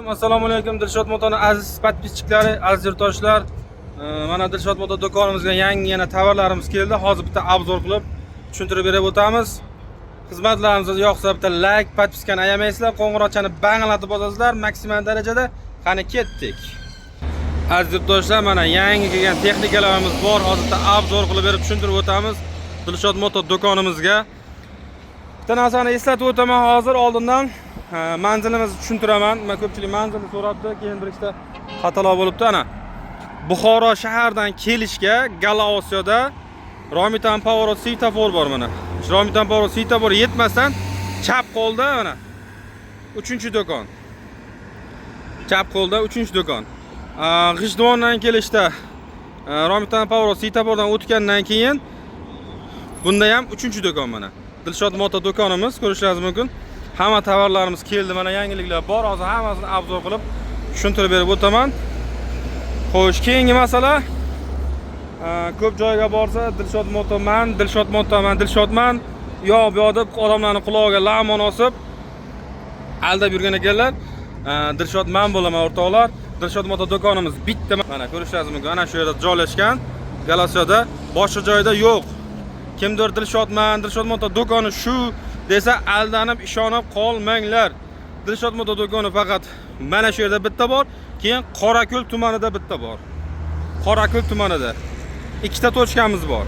Assalomu alaykum Dilshod Motoning aziz podpischiklari, aziz yurtdoshlar. Mana Dilshod Moto do'konimizga yangi yana tovarlarimiz keldi. Hozir bitta obzor qilib tushuntirib berib o'tamiz. Xizmatlarimiz yoqsa bitta like, podpiskani ayamaysizlar, qo'ng'iroqchani banglatib bosasizlar maksimal darajada. Qani ketdik. Aziz yurtdoshlar, mana yangi kelgan texnikalarimiz bor. Hozir bitta obzor qilib berib tushuntirib o'tamiz Dilshod Moto do'konimizga. Bitta narsani eslatib o'taman hozir oldindan. Manzilimizni tushuntiraman. Men ko'pchilik manzilni so'rabdi, keyin bir ikkita xatolar bo'libdi. Ana Buxoro shahardan kelishga Galaosiyoda Romitan Pоворot svetofor bor mana. Romitan Pоворot svetofor yetmasdan chap qo'lda mana 3-do'kon. Chap qo'lda 3-do'kon. G'ijduvondan kelishda Romitan Pоворot svetofordan o'tgandan keyin bunda ham 3-do'kon mana. Dilshod Moto do'konimiz, ko'rishingiz mumkin. Hamma tovarlarimiz keldi, mana yangiliklar bor. Hozir hammasini obzor qilib tushuntirib berib o'taman. Xo'sh, keyingi masala ko'p joyga borsa Dilshod Motoman, Dilshod Motoman, Dilshodman yo bu yoqda odamlarning qulog'iga lamon osib aldab yurgan ekanlar. Dilshodman bo'laman o'rtoqlar. Dilshod Moto do'konimiz bitta. Mana ko'rishingiz mumkin. Ana shu yerda joylashgan. Galasiyoda, boshqa joyda yo'q. Kimdir Dilshodman, Dilshod Moto do'koni shu desa aldanib ishonib qolmanglar. Dilshod Moto do'koni faqat mana shu yerda bitta bor, keyin Qorako'l tumanida bitta bor. Qorako'l tumanida ikkita tochkamiz bor.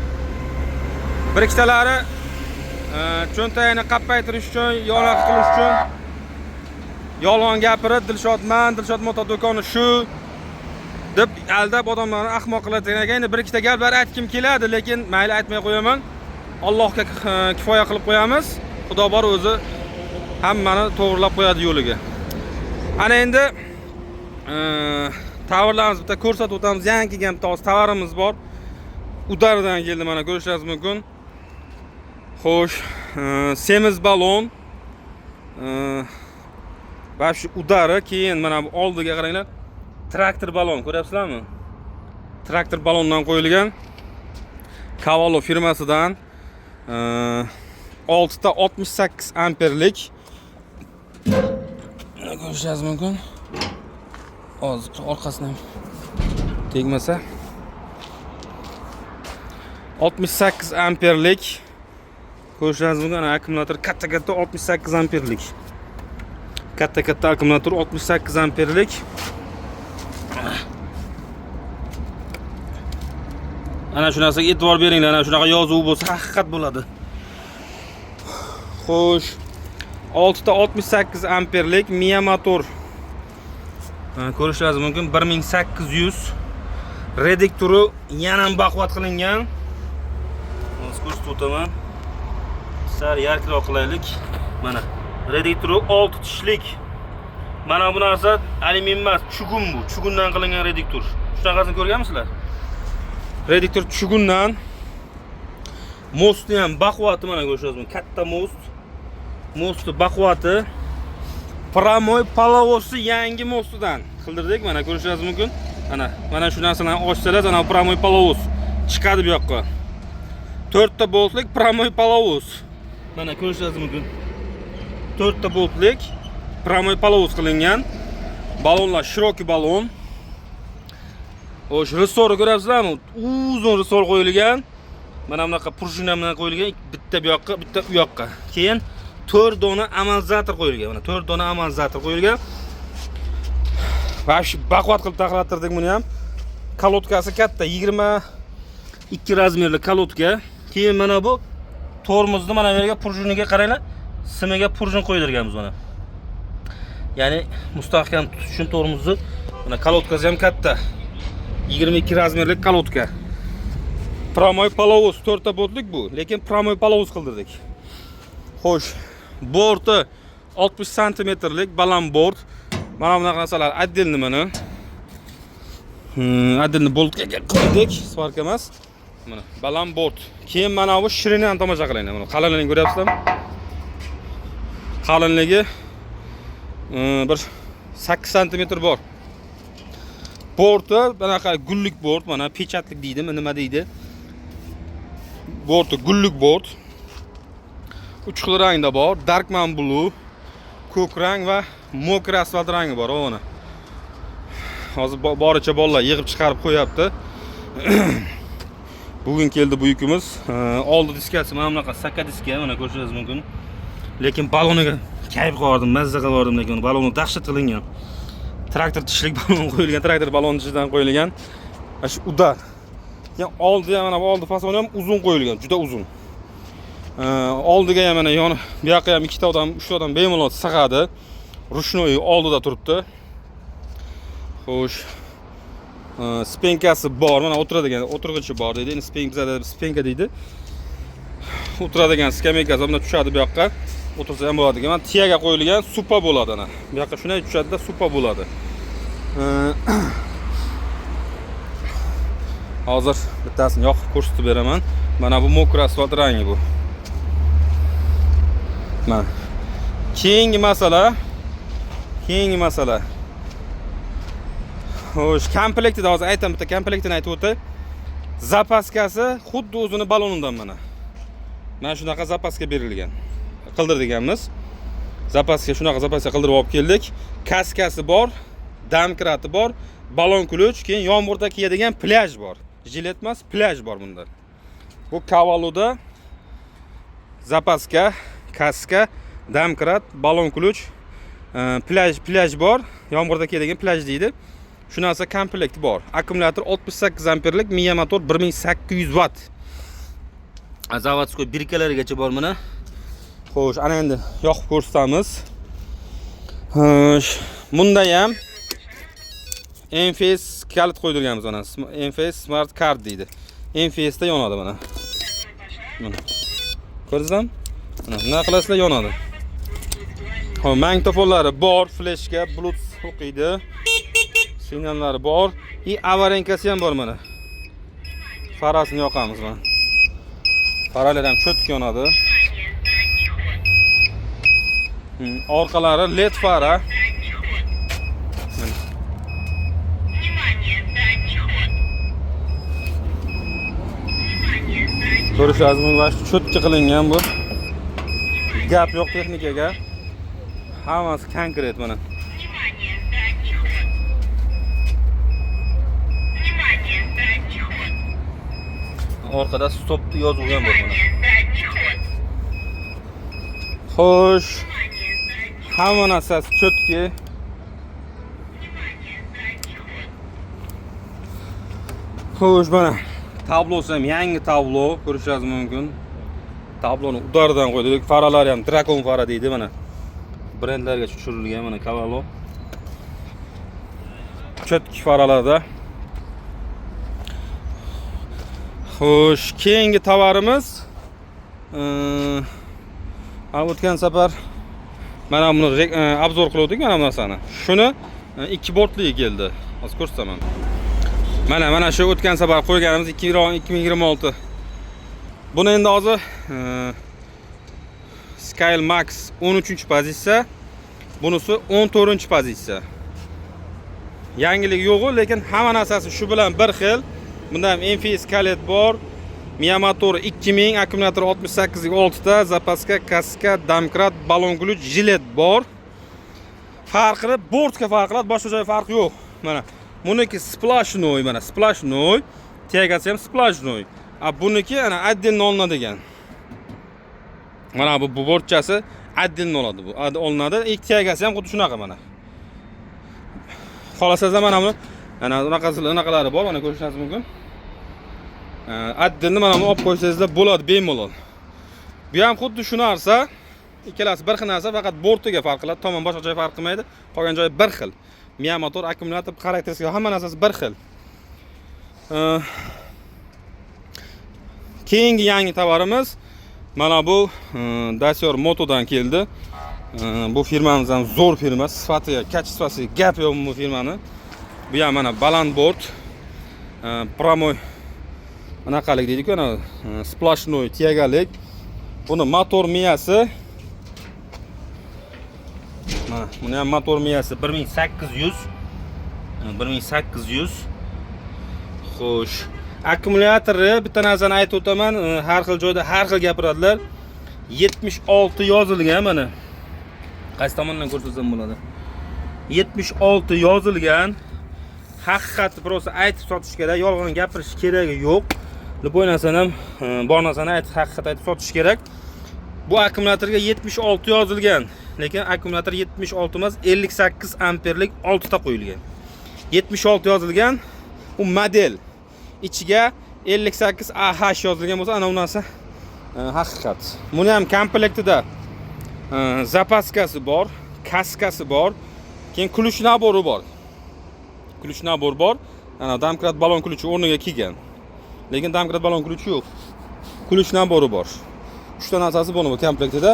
Bir ikkitalari cho'ntagini qappaytirish uchun, yo'naq qilish uchun yolg'on gapirib Dilshodman, Dilshod Moto do'koni shu deb aldab odamlarni ahmoq qiladigan ekan. Bir ikkita gaplar aytkim keladi, lekin mayli aytmay qo'yaman. Allohga kifoya qilib qo'yamiz. Xudo bor o'zi hammani to'g'rilab qo'yadi yo'liga. Ana endi tovarlarimizni bitta ko'rsatib o'tamiz. Yangi kelgan bitta tovarimiz bor. Udaridan keldi, mana ko'rishingiz mumkin. Xo'sh, semiz balon. Va shu udari, keyin mana bu oldiga qaranglar. Traktor balon, ko'ryapsizlarmi? Traktor balondan qo'yilgan. Cavallo firmasidan 6 ta 68 amperlik. Ko'rishingiz mumkin. Hozir orqasidan tegmasa 68 amperlik. Ko'rishingiz mumkin, akkumulyator katta 68 amperlik. Katta akkumulyator 68 amperlik. Ana shu narsaga e'tibor beringlar. Ana shunaqa yozuv bo'lsa haqiqat bo'ladi. Xo'sh, 6 ta 68 amperlik Mia motor. Ko'rishingiz mumkin, 1800. Reduktori yana ham baquvvat qilingan. Hozir ko'rsatib o'taman. Sal yarqroq qilaylik. Mana reduktori 6 tishlik. Mana bu narsa alyumin emas, chugun bu. Chugundan qilingan reduktor. Shunaqasini ko'rganmisizlar? Reduktor chugundan. Mosti ham baquvvati, mana ko'rishingiz mumkin. Katta most. Mosti baquvvati. Pramoy palovosi yangi mostidan qildirdik. Mana ko'rishingiz mumkin. Mana shu narsalarni ochsalar, ana pramoy palovos chiqadi bu yoqqa. 4 ta boltlik pramoy palovos. Mana ko'rishingiz mumkin. 4 ta boltlik pramoy palovos qilingan. Balonlar shiroki balon. O'sha resor ko'ryapsizlarmi? Uzun resor qo'yilgan. Mana bunaqa prujina bilan qo'yilgan. Bitta bu yoqqa, bitta u yoqqa. Keyin 4 dona amortizator qo'yilgan. Mana 4 dona amortizator qo'yilgan. Va shu baquvvat qilib taqlattirdik buni ham. Kalotkasi katta, 22 razmerli kalotka. Keyin mana bu tormozni mana bu yerga prujinaga qaranglar. Simiga prujin qo'ydirganmiz mana. Ya'ni mustahkam tutish uchun tormozni. Mana kalotkasi ham katta. 22 razmerli kalotka. Pramoy palovos 4 ta boltlik bu, lekin pramoy palovos qildirdik. Xo'sh, borti 60 santimetrlik baland bort. Mana bunaqa narsalar отдельно mana. Отдельно boltga qo'ydik, svarka emas. Mana baland bort. Keyin mana bu shirinani tomosha qilinglar. Mana qalinligini ko'ryapsizlarmi? Qalinligi bir 8 santimetr bor. Borti bunaqa gullik bort, mana pechatlik deydimi, nima deydi? Borti gullik bort. 3 xil rangda bor. Darkman blue, ko'k rang va mokra asfalt rangi bor. Mana hozir boricha bolalar yig'ib chiqarib qo'yapti. Bugun keldi bu yukimiz. Oldi diskasi mana bunaqa sakka diska, mana ko'rishingiz mumkin. Lekin baloniga kayf qildim, mazza qildim, lekin baloni dahshat qilingan. Traktor tishlik balon qo'yilgan, traktor baloni ichidan qo'yilgan. Shu udar. Keyin oldi ham mana bu oldi fasoni ham uzun qo'yilgan, juda uzun. Oldiga ham mana yon bu yoqqa ham ikkita odam, uchta odam bemalol sig'adi. Rushnoy oldida turibdi. Xo'sh. Spenkasi bor, mana o'tiradigan, o'tirg'ichi bor deydi. Endi spenk bizada spenka deydi. O'tiradigan skameykasi bundan tushadi bu yoqqa. O'tirsa ham bo'ladi. Mana tiyaga qo'yilgan supa bo'ladi ana. Bu yoqqa shunday tushadi-da, supa bo'ladi. Hozir bittasini yoqib ko'rsatib beraman. Mana bu mokra asfalt rangi bu. Mana. Keyingi masala. Xo'sh, komplektida hozir aytaman, bitta komplektini aytib o'tay. Zapaskasi xuddi o'zini balonidan mana. Mana shunaqa zapaska berilgan. Qildirganmiz. Zapaska shunaqa zapaska qildirib olib keldik. Kaskasi bor, damkrati bor, balon ключ, keyin yomg'irda kiyadigan plyaj bor. Jilet emas, plyaj bor bunda. Bu Cavallo'da zapaska, kaska, damkrat, balon ключ, plyaj bor. Yomg'irda kiyadigan plyaj deydi. Shu narsa komplekt bor. Akkumulyator 68 amperlik, miya motor 1800 watt. Zavodskoy birkalarigacha bor mana. Xo'sh, ana endi yoqib ko'rsatamiz. Xo'sh, bunda ham NFS kalit qo'ydirganmiz mana. NFS Smart Card deydi. NFS da yonadi mana. Mana. Ko'rdingizmi? Mana nima qilasizlar yonadi. Xo'p, magnitofonlari bor, flashga, Bluetooth o'qiydi. Signallari bor. Avarenkasi ham bor mana. Farasini yoqamiz mana. Faralar ham cho'tk yonadi. Orqalari LED fara. Ko'rishingiz mumkin, cho'tki qilingan bu. Gap yo'q texnikaga. Hammasi konkret mana. Orqada stop yozilgan bor mana. Xo'sh. Hamma narsasi cho'tki. Xo'sh, mana tablosi ham yangi tablo, ko'rishingiz mumkin. Tabloni udaridan qo'ydik. Faralari ham Dragon fara deydi mana. Brendlarga tushirilgan mana Cavallo. Cho'tki faralarda. Xo'sh, keyingi tovarimiz o'tgan safar mana buni obzor qildik mana bu narsani. Shuni 2 bortli keldi. Hozir ko'rsataman. Mana shu o'tgan safar qo'yganimiz 2026. Buni endi hozir Scale Max 13-pozitsiya, bunisi 14-pozitsiya. Yangilik yo'q, lekin hamma narsasi shu bilan bir xil. Bunda ham NFS kalit bor. Miya motor 2000, akkumulyator 68 ta, zapaska, kaska, damkrat, balon ключ, jilet bor. Farqi bortga farqlar, boshqa joy farq yo'q. Mana buniki splashnoy, mana splashnoy, tegasi ham splashnoy. Buniki ana отдельно olinadigan. Mana bu bortchasi отдельно oladi bu. Olinadi. Ikki tegasi ham xuddi shunaqa mana. Xolasizlar mana buni ana unaqalari bor, mana ko'rishingiz mumkin. Отдельно mana buni olib qo'ysangizlar bo'ladi bemalol. Bu ham xuddi shu narsa. Ikkalasi bir xil narsa, faqat bortiga farq qiladi. Tomon boshqa joy farq qilmaydi. Qolgan joyi bir xil. Miya motor, akkumulyator, xarakteristika hamma narsasi bir xil. Keyingi yangi tovarimiz mana bu Dacior Moto'dan keldi. Bu firmamiz ham zo'r firma, sifatiga, kачествосiga gap yo'q bu firmani. Bu ham mana baland bort, promoy anaqalik deydi-ku, ana splashnoy tiyagalik. Buni motor miyasi mana, buni ham motor miyasi 1800. Xo'sh, akkumulyatori bitta narsani aytib o'taman, har xil joyda har xil gapiradilar. 76 yozilgan mana. Qaysi tomondan ko'rsatsam bo'ladi? 76 yozilgan. haqiqatni prosta aytib sotish kerak, yolg'on gapirish keragi yo'q. Luboy narsani ham bor narsani haqiqat aytib sotish kerak. Bu akkumulyatorga 76 yozilgan, lekin akkumulyator 76 emas, 58 amperlik 6 ta qo'yilgan. 76 yozilgan, u model. Ichiga 58 AH yozilgan bo'lsa, ana bu narsa haqiqat. Buni ham komplektida zapaskasi bor, kaskasi bor, keyin ключ nabori bor. Ключ nabor bor. Ana domkrat balon ключi o'rniga kelgan. Lekin domkrat balon ключi yo'q. Ключ nabori bor. 3 ta narsasi bor bu komplektida.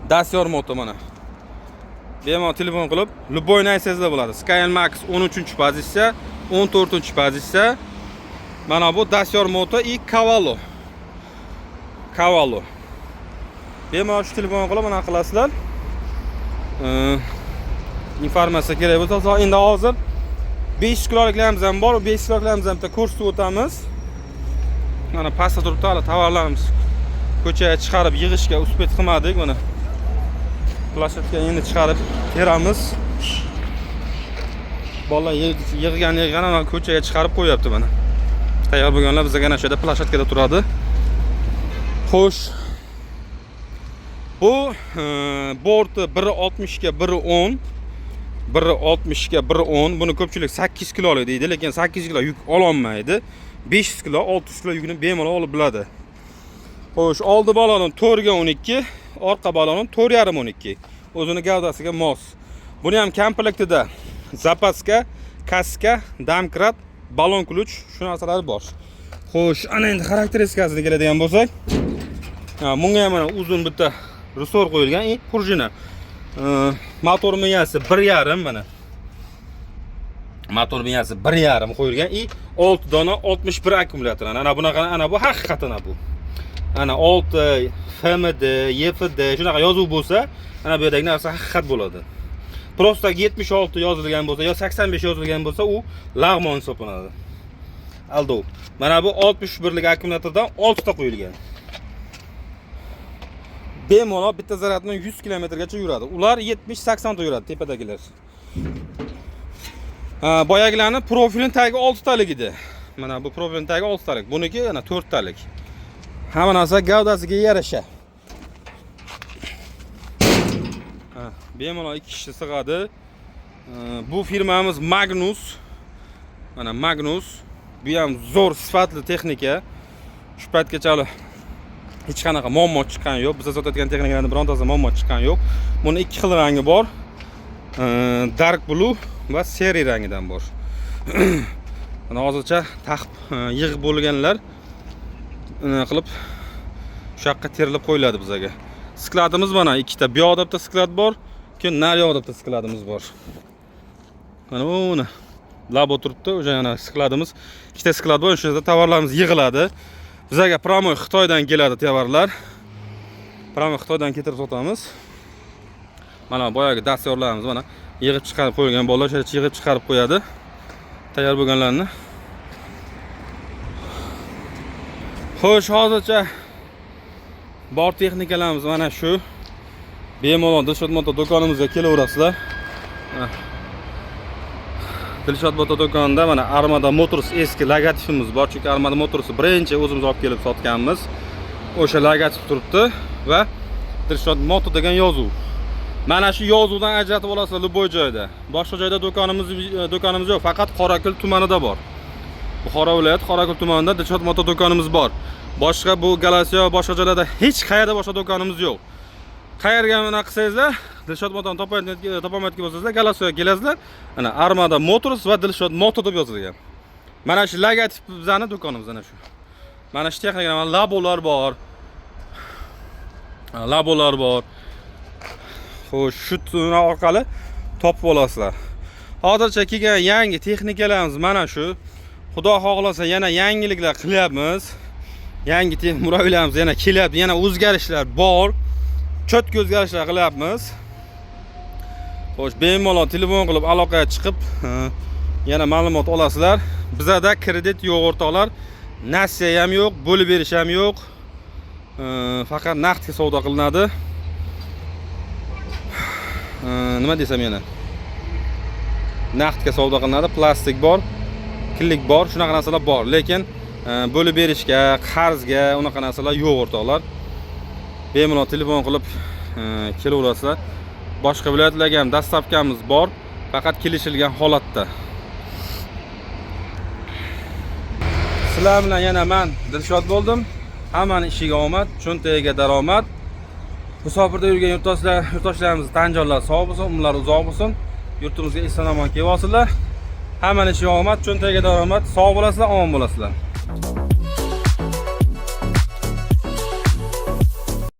Dacior moto mana. Bemalol telefon qilib, luboy naysangizlar bo'ladi. Skyline Max 13-pozitsiya, 14-pozitsiya. Mana bu Dacior moto i Cavallo. Cavallo. Bemalol shu telefon qilib mana qilasizlar. Informatsiya kerak bo'lsa, endi hozir 5 kiloliklarimiz ham bor, 5 kiloliklarimiz ham bitta ko'rsatib o'tamiz. Mana pastda turibdi, hali tovarlarimiz ko'chaga chiqarib yig'ishga uspet qilmadik, mana. Plashatka endi chiqarib teramiz. Bolalar yig'gan mana ko'chaga chiqarib qo'yapti mana. Tayyor bo'lganlar bizga ana shu yerda plashatkada turadi. Xo'sh. Bu borti 1.60 ga 1.10. 1.60 ga 1.10. Buni ko'pchilik 8 kilolik deydi, lekin 8 kilo yuk ololmaydi. 500 kilo, 600 kilo yukni bemalol olib biladi. Xo'sh, oldi balonim 4 ga 12, orqa balonim 4.5 12. O'zini gavdasiga mos. Buni ham komplektida zapaska, kaska, domkrat, balon ключ, shu narsalar bor. Xo'sh, ana endi xarakteristikasiga keladigan bo'lsak, bunga ham mana uzun bitta resor qo'yilgan, prujina. Motor miyasi 1.5 mana. Motor miyasi 1.5 qo'yilgan, 6 dona 61 akkumulyator. Ana bunaqa, ana bu haqiqatan bu. Ana 6 FMD, YFD shunaqa yozuv bo'lsa, ana bu yerdagi narsa haqiqat bo'ladi. Prosta 76 yozilgan bo'lsa yo 85 yozilgan bo'lsa, u lag'mon hisoblanadi. Aldov. Mana bu 61 lik akkumulyatordan 6 ta qo'yilgan. Bemalol bitta zaryadni 100 kilometrgacha yuradi. Ular 70-80 ta yuradi tepadagilar. Boyagilarning profilin tagi 6 talik edi. Mana bu profilin tagi 6 talik. Buniki yana 4 talik. Hamma narsa gavdasiga yarasha. Bemalol 2 kishi sig'adi. Bu firmamiz Magnus. Mana Magnus. Bu ham zo'r sifatli texnika. Shu paytgacha hech qanaqa muammo chiqqan yo'q. Biz sotadigan texnikalarning birontasi muammo chiqqan yo'q. Buni 2 xil rangi bor. Dark blue va seri rangidan bor. Mana hozircha taqib yig'ib bo'lganlar qilib shu yoqqa terilib qo'yiladi bizga. Skladimiz mana ikkita. Bu yoqda bitta sklad bor, keyin nari yoqda bitta skladimiz bor. Mana buni lab o'tiribdi, o'sha yana skladimiz. Ikkita sklad bor, o'sha yerda tovarlarimiz yig'iladi. Bizga promoy Xitoydan keladi tovarlar. Promoy Xitoydan keltirib sotamiz. Mana boyagi dastiyorlarimiz mana yig'ib chiqarib qo'yilgan, bolalar o'sha yig'ib chiqarib qo'yadi. Tayyor bo'lganlarni. Xo'sh, hozircha bor texnikalarimiz mana shu. Bemalol Dilshod Moto do'konimizga kelaverasizlar. Dilshod Moto do'konida mana Armada Motors eski logotifimiz bor, chunki Armada Motors birinchi o'zimiz olib kelib sotganmiz. O'sha logotip turibdi va Dilshod Moto degan yozuv. Mana shu yozuvdan ajratib olasizlar luboy joyda. Boshqa joyda do'konimiz yo'q, faqat Qorako'l tumanida bor. Buxoro viloyati Qorako'l tumanida Dilshod Moto do'konimiz bor. Boshqa bu Galasiya va boshqa joylarda hech qayerda boshqa do'konimiz yo'q. Qayerga mana qilsangizlar, Dilshod Motoni topolmayotgan bo'lsangizlar, Galasiyaga kelasizlar. Ana Armada Motors va Dilshod Moto deb yozilgan. Mana shu logotip bizning do'konimiz ana shu. Mana shu texnika, mana labolar bor. Labolar bor. Xo'sh, shu orqali topib olasizlar. Hozircha kelgan yangi texnikalarimiz mana shu. Xudo xohlasa yana yangiliklar qilyapmiz. Yangi murabbiylarimiz yana kelyapti, yana o'zgarishlar bor. Cho'tki o'zgarishlar qilyapmiz. Xo'sh, bemalol telefon qilib aloqaga chiqib, yana ma'lumot olasizlar. Bizda kredit yo'q o'rtoqlar, nasiya ham yo'q, bo'lib berish ham yo'q. Faqat naqdga savdo qilinadi. nima desam yana? Naqdga savdo qilinadi, plastik bor, killik bor, shunaqa narsalar bor, lekin bo'lib berishga, qarzga unaqa narsalar yo'q o'rtoqlar. Bemalol telefon qilib kelaverasizlar. Boshqa viloyatlarga ham dastavkamiz bor, faqat kelishilgan holatda. Sizlar bilan yana men Dilshod bo'ldim. Hammaning ishiga omad, cho'ntagiga daromad. Musofirda yurgan yurtdoshlarimiz tan jonlari sog' bo'lsin, umrlari uzoq bo'lsin. Yurtimizga eson-omon kelib olsinlar. Hammaning ishiga omad, cho'ntagiga daromad, sog' bo'lasizlar, omon bo'lasizlar.